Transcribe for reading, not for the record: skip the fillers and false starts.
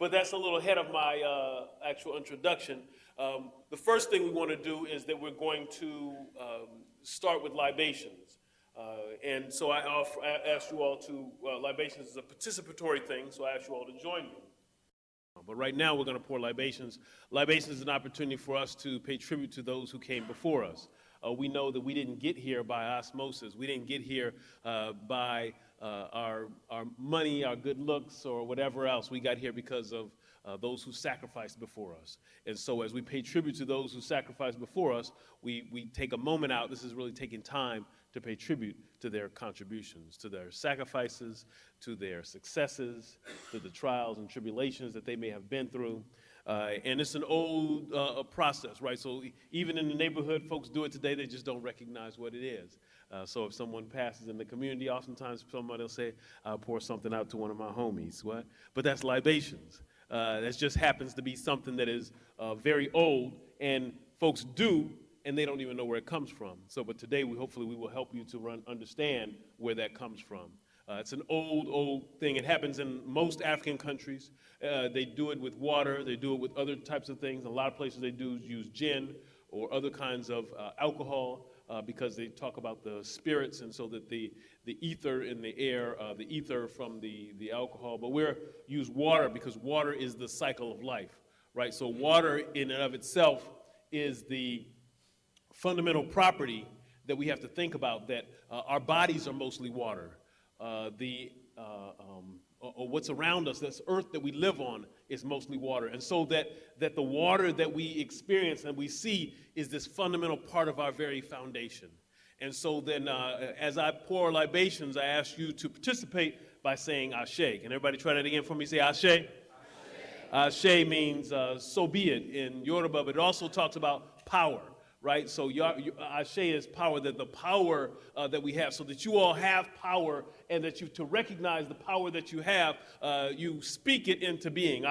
But that's a little ahead of my actual introduction. The first thing we want to do is that we're going to start with libations. And so I ask you all to, libations is a participatory thing, so I ask you all to join me. But right now we're going to pour libations. Libations is an opportunity for us to pay tribute to those who came before us. We know that we didn't get here by osmosis. We didn't get here by our money, our good looks, or whatever else. We got here because of those who sacrificed before us. And so as we pay tribute to those who sacrificed before us, we take a moment out. This is really taking time to pay tribute to their contributions, to their sacrifices, to their successes, to the trials and tribulations that they may have been through. And it's an old process, right? So even in the neighborhood, folks do it today, they just don't recognize what it is. So if someone passes in the community, oftentimes somebody will say, I'll pour something out to one of my homies, what? But that's libations. That just happens to be something that is very old, and folks do, and they don't even know where it comes from. So, but today, hopefully we will help you to understand where that comes from. It's an old thing. It happens in most African countries. They do it with water. They do it with other types of things. A lot of places they do use gin or other kinds of alcohol because they talk about the spirits, and so that the ether in the air, the ether from the alcohol. But we use water because water is the cycle of life, right? So water in and of itself is the fundamental property that we have to think about, that our bodies are mostly water. Or what's around us, this earth that we live on, is mostly water. And so that the water that we experience and we see is this fundamental part of our very foundation. And so then as I pour libations, I ask you to participate by saying Ashe. Can everybody try that again for me? Say Ashe. Ashe, Ashe means so be it in Yoruba, but it also talks about power. Right, so Ashe is power, that the power that we have, so that you all have power, and that to recognize the power that you have, you speak it into being.